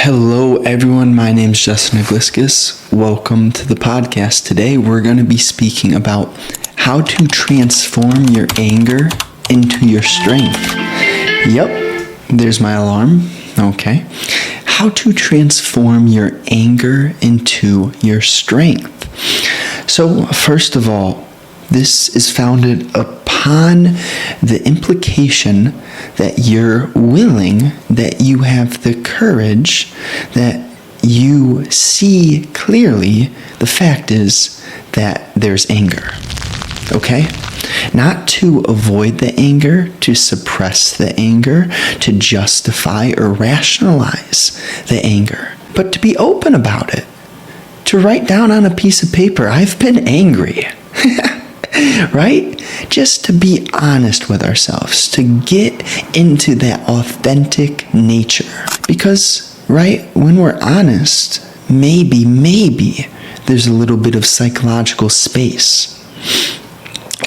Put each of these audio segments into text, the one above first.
Hello everyone, my name is Justin Igliscus. Welcome to the podcast. Today we're going to be speaking about how to transform your anger into your strength. Yep, there's my alarm. Okay. How to transform your anger into your strength. So first of all, this is founded upon the implication that you're willing, that you have the courage, that you see clearly the fact is that there's anger. Okay? Not to avoid the anger, to suppress the anger, to justify or rationalize the anger, but to be open about it. To write down on a piece of paper, I've been angry. Right? Just to be honest with ourselves, to get into that authentic nature. Because, right, when we're honest, maybe there's a little bit of psychological space.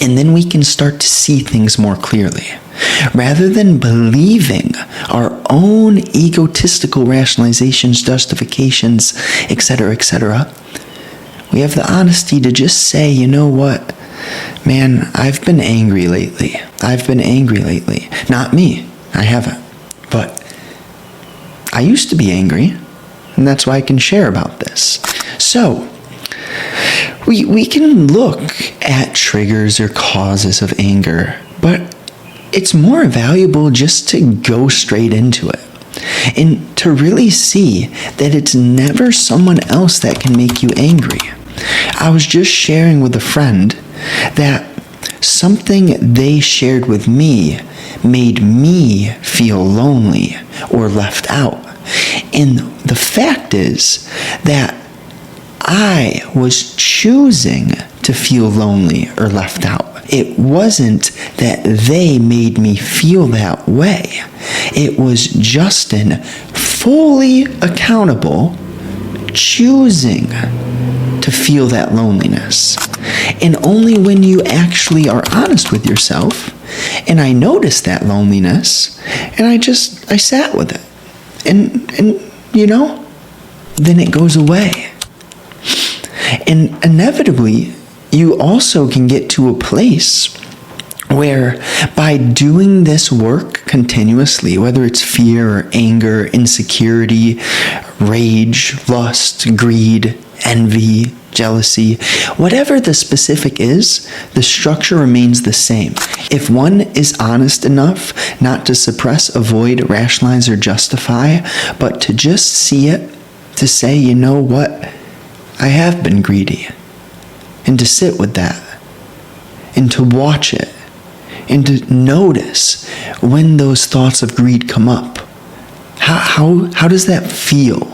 And then we can start to see things more clearly. Rather than believing our own egotistical rationalizations, justifications, etc., we have the honesty to just say, you know what? Man, I've been angry lately. Not me. I haven't. But I used to be angry, and that's why I can share about this. So, we can look at triggers or causes of anger, but it's more valuable just to go straight into it and to really see that it's never someone else that can make you angry. I was just sharing with a friend that something they shared with me made me feel lonely or left out. And the fact is that I was choosing to feel lonely or left out. It wasn't that they made me feel that way. It was Justin fully accountable, choosing to feel that loneliness. And only when you actually are honest with yourself, and I noticed that loneliness, and I sat with it. And then it goes away. And inevitably, you also can get to a place where by doing this work continuously, whether it's fear or anger, insecurity, rage, lust, greed, envy, jealousy, whatever the specific is, the structure remains the same. If one is honest enough not to suppress, avoid, rationalize, or justify, but to just see it, to say, you know what, I have been greedy, and to sit with that, and to watch it, and to notice when those thoughts of greed come up. How does that feel?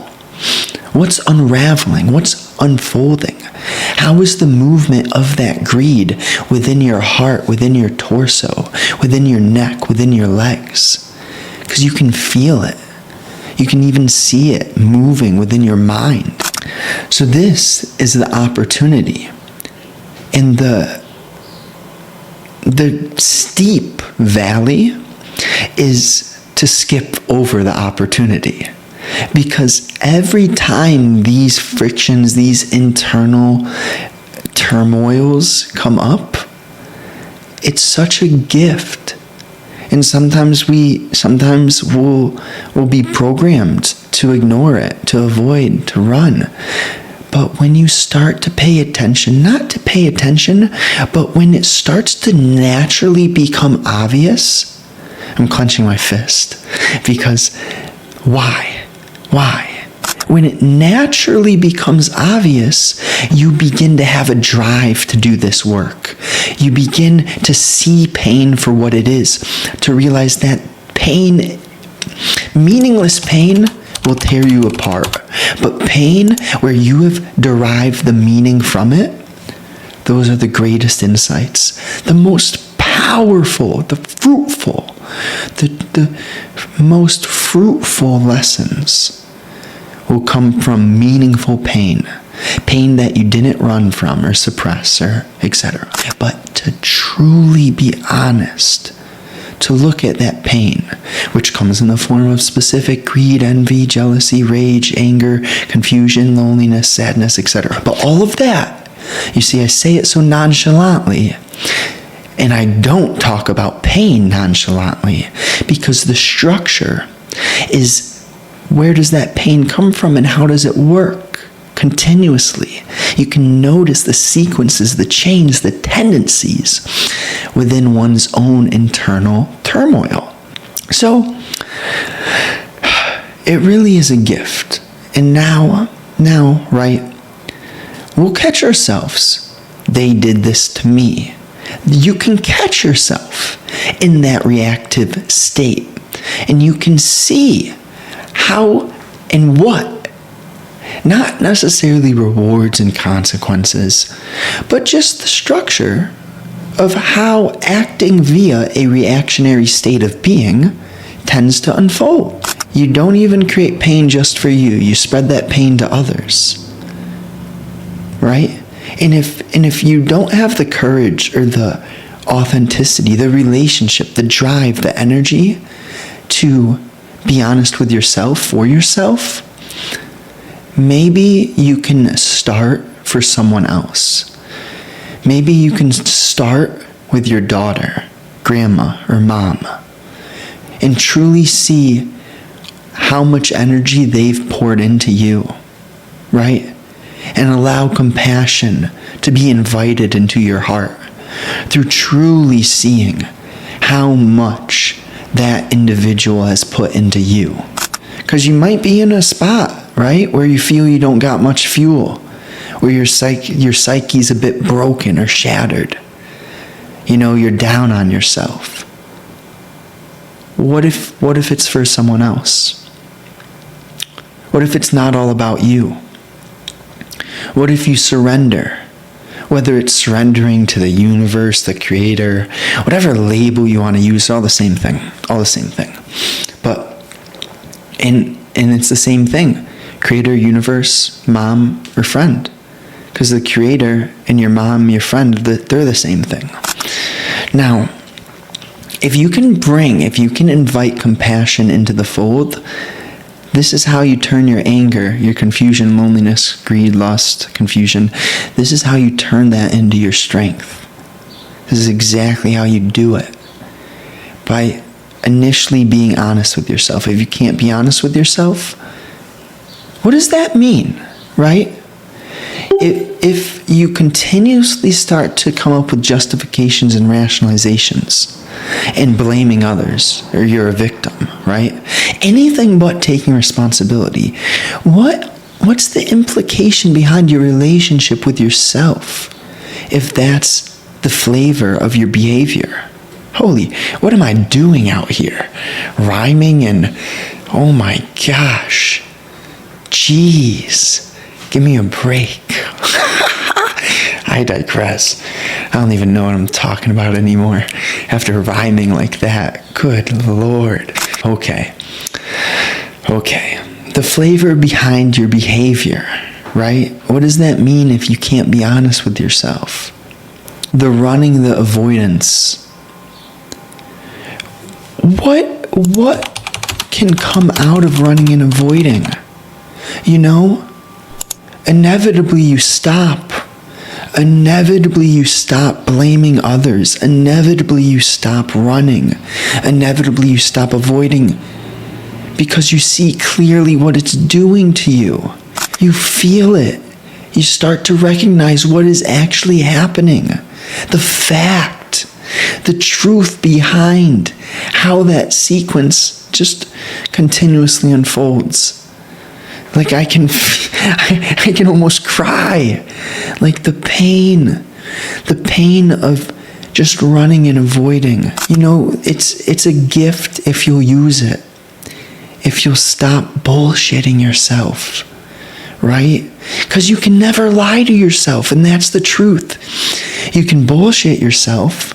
What's unraveling? What's unfolding? How is the movement of that greed within your heart, within your torso, within your neck, within your legs? Because you can feel it. You can even see it moving within your mind. So this is the opportunity. And the steep valley is to skip over the opportunity. Because every time these frictions, these internal turmoils come up, it's such a gift. And sometimes we'll be programmed to ignore it, to avoid, to run. But when you start to pay attention, not to pay attention, but when it starts to naturally become obvious, I'm clenching my fist. Because why? When it naturally becomes obvious, you begin to have a drive to do this work. You begin to see pain for what it is, to realize that pain, meaningless pain, will tear you apart. But pain where you have derived the meaning from it, those are the greatest insights, the most powerful, the fruitful, the most fruitful lessons will come from meaningful pain that you didn't run from or suppress or etc. But to truly be honest, to look at that pain, which comes in the form of specific greed, envy, jealousy, rage, anger, confusion, loneliness, sadness, etc. But all of that, you see, I say it so nonchalantly, and I don't talk about pain nonchalantly, because the structure is, where does that pain come from and how does it work continuously? You can notice the sequences, the chains, the tendencies within one's own internal turmoil. So, it really is a gift. And now, right, we'll catch ourselves. They did this to me. You can catch yourself in that reactive state, and you can see how and what, not necessarily rewards and consequences, but just the structure of how acting via a reactionary state of being tends to unfold. You don't even create pain just for you. You spread that pain to others, right? And if you don't have the courage or the authenticity, the relationship, the drive, the energy to be honest with yourself, for yourself, maybe you can start for someone else. Maybe you can start with your daughter, grandma, or mom, and truly see how much energy they've poured into you, right? And allow compassion to be invited into your heart through truly seeing how much that individual has put into you. Because you might be in a spot, right, where you feel you don't got much fuel, where your psyche's a bit broken or shattered. You know, you're down on yourself. What if it's for someone else? What if it's not all about you? What if you surrender? Whether it's surrendering to the universe, the creator, whatever label you want to use, all the same thing. All the same thing. But, and it's the same thing. Creator, universe, mom, or friend. Because the creator and your mom, your friend, they're the same thing. Now, if you can invite compassion into the fold, this is how you turn your anger, your confusion, loneliness, greed, lust, confusion. This is how you turn that into your strength. This is exactly how you do it. By initially being honest with yourself. If you can't be honest with yourself, what does that mean, right? If you continuously start to come up with justifications and rationalizations and blaming others, or you're a victim, right? Anything but taking responsibility. What's the implication behind your relationship with yourself if that's the flavor of your behavior? Holy, what am I doing out here? Rhyming and, oh my gosh. Jeez. Give me a break. I digress. I don't even know what I'm talking about anymore after rhyming like that. Good Lord. Okay. The flavor behind your behavior, right? What does that mean if you can't be honest with yourself? The running, the avoidance. What can come out of running and avoiding? You know? Inevitably you stop. Inevitably you stop blaming others. Inevitably you stop running. Inevitably you stop avoiding, because you see clearly what it's doing to you. You feel it. You start to recognize what is actually happening. The fact, the truth behind how that sequence just continuously unfolds. Like I can almost cry. Like the pain of just running and avoiding. You know, it's a gift if you'll use it. If you'll stop bullshitting yourself, right? Because you can never lie to yourself, and that's the truth. You can bullshit yourself,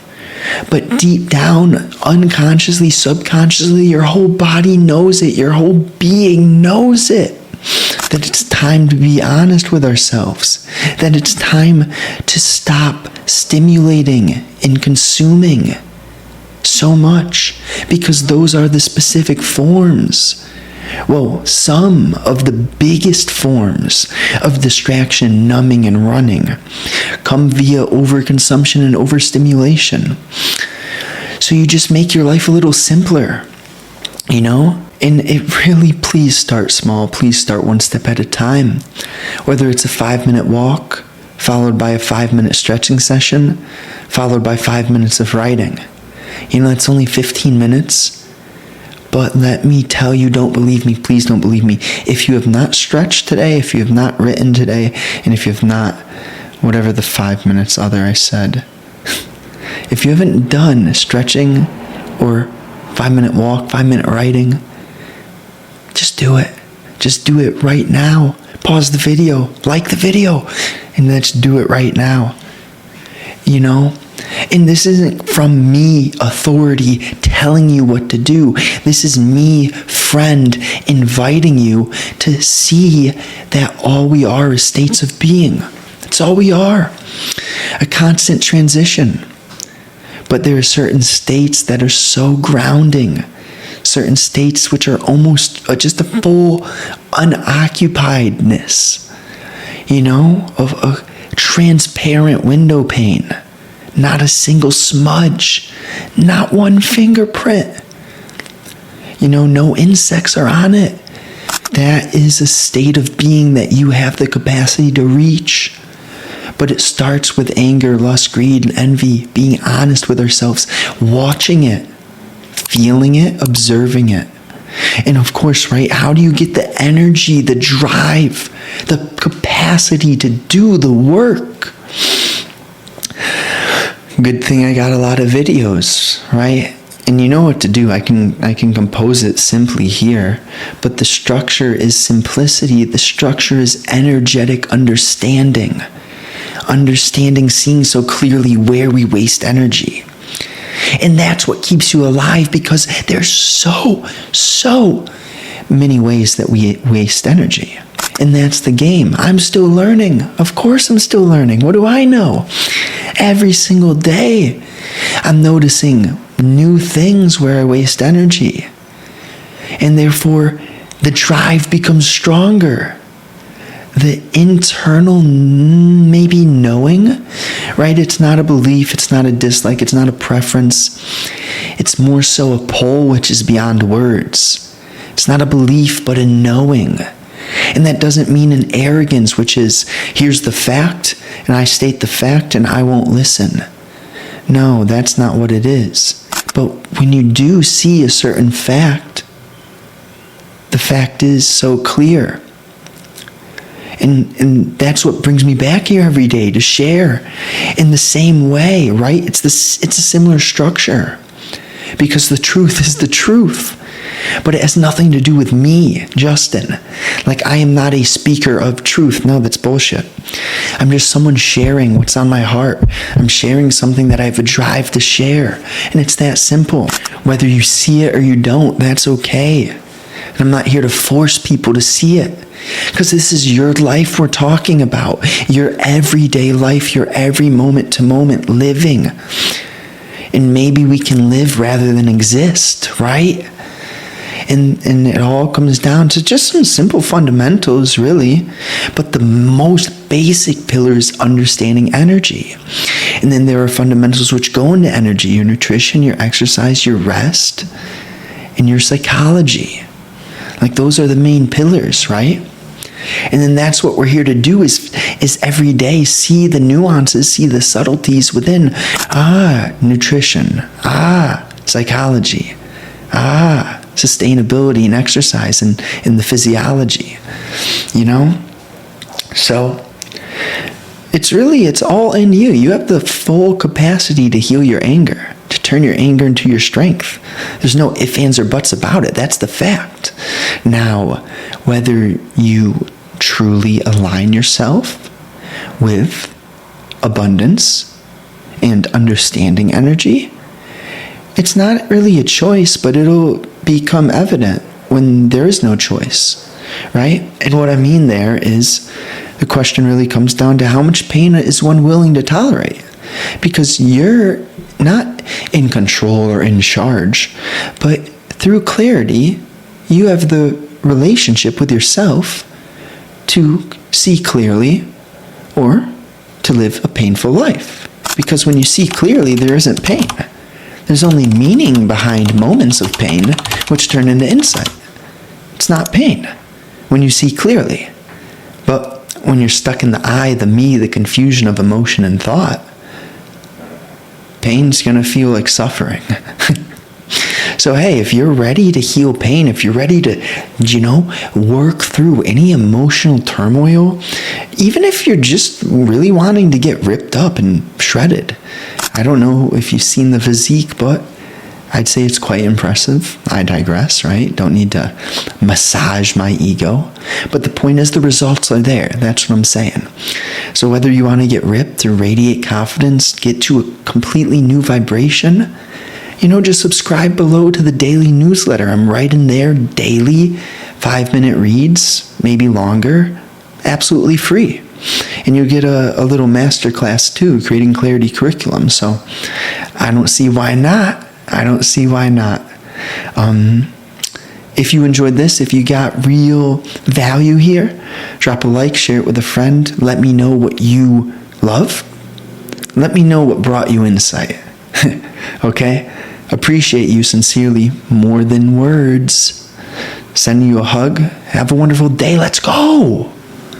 but deep down, unconsciously, subconsciously, your whole body knows it. Your whole being knows it. That it's time to be honest with ourselves. That it's time to stop stimulating and consuming so much because those are the specific forms. Well, some of the biggest forms of distraction, numbing, and running come via overconsumption and overstimulation. So you just make your life a little simpler, And it really, please start small. Please start one step at a time. Whether it's a 5-minute walk, followed by a 5-minute stretching session, followed by 5 minutes of writing. It's only 15 minutes. But let me tell you, don't believe me, please don't believe me. If you have not stretched today, if you have not written today, and if you have not, whatever the 5 minutes other I said, if you haven't done stretching or 5-minute walk, 5-minute writing, just do it. Just do it right now. Pause the video, like the video, and let's do it right now. And this isn't from me, authority, telling you what to do. This is me, friend, inviting you to see that all we are is states of being. That's all we are. A constant transition. But there are certain states that are so grounding. Certain states which are almost just a full unoccupiedness, of a transparent window pane. Not a single smudge, not one fingerprint. No insects are on it. That is a state of being that you have the capacity to reach. But it starts with anger, lust, greed, and envy, being honest with ourselves, watching it, feeling it, observing it. And of course, right, how do you get the energy, the drive, the capacity to do the work? Good thing I got a lot of videos, right? And you know what to do. I can compose it simply here. But the structure is simplicity. The structure is energetic understanding. Understanding, seeing so clearly where we waste energy. And that's what keeps you alive, because there's so many ways that we waste energy. And that's the game. I'm still learning. Of course I'm still learning. What do I know? Every single day, I'm noticing new things where I waste energy. And therefore, the drive becomes stronger. The internal maybe knowing, right? It's not a belief, it's not a dislike, it's not a preference. It's more so a pull which is beyond words. It's not a belief, but a knowing. And that doesn't mean an arrogance, which is, here's the fact, and I state the fact, and I won't listen. No, that's not what it is. But when you do see a certain fact, the fact is so clear. And that's what brings me back here every day, to share in the same way, right? It's a similar structure, because the truth is the truth. But it has nothing to do with me, Justin. Like, I am not a speaker of truth. No, that's bullshit. I'm just someone sharing what's on my heart. I'm sharing something that I have a drive to share. And it's that simple. Whether you see it or you don't, that's okay. And I'm not here to force people to see it. Because this is your life we're talking about. Your everyday life, your every moment to moment living. And maybe we can live rather than exist, right? And it all comes down to just some simple fundamentals, really. But the most basic pillar is understanding energy. And then there are fundamentals which go into energy: your nutrition, your exercise, your rest, and your psychology. Like, those are the main pillars, right? And then that's what we're here to do, is every day see the nuances, see the subtleties within. Nutrition. Psychology. Sustainability and exercise and the physiology. So it's all in you. You have the full capacity to heal your anger, to turn your anger into your strength. There's no ifs, ands, or buts about it. That's the fact. Now, whether you truly align yourself with abundance and understanding energy, it's not really a choice, but it'll become evident when there is no choice, right? And what I mean there is, the question really comes down to how much pain is one willing to tolerate? Because you're not in control or in charge, but through clarity, you have the relationship with yourself to see clearly or to live a painful life. Because when you see clearly, there isn't pain. There's only meaning behind moments of pain, which turn into insight. It's not pain when you see clearly. But when you're stuck in the I, the me, the confusion of emotion and thought, pain's going to feel like suffering. So hey, if you're ready to heal pain, if you're ready to, work through any emotional turmoil, even if you're just really wanting to get ripped up and shredded, I don't know if you've seen the physique, but I'd say it's quite impressive. I digress, right? Don't need to massage my ego. But the point is the results are there. That's what I'm saying. So whether you want to get ripped or radiate confidence, get to a completely new vibration, just subscribe below to the daily newsletter. I'm writing there daily 5-minute reads, maybe longer, absolutely free. And you'll get a little masterclass too, creating clarity curriculum. So I don't see why not. If you enjoyed this, if you got real value here, drop a like, share it with a friend. Let me know what you love. Let me know what brought you insight. Okay? Appreciate you sincerely more than words. Sending you a hug. Have a wonderful day. Let's go.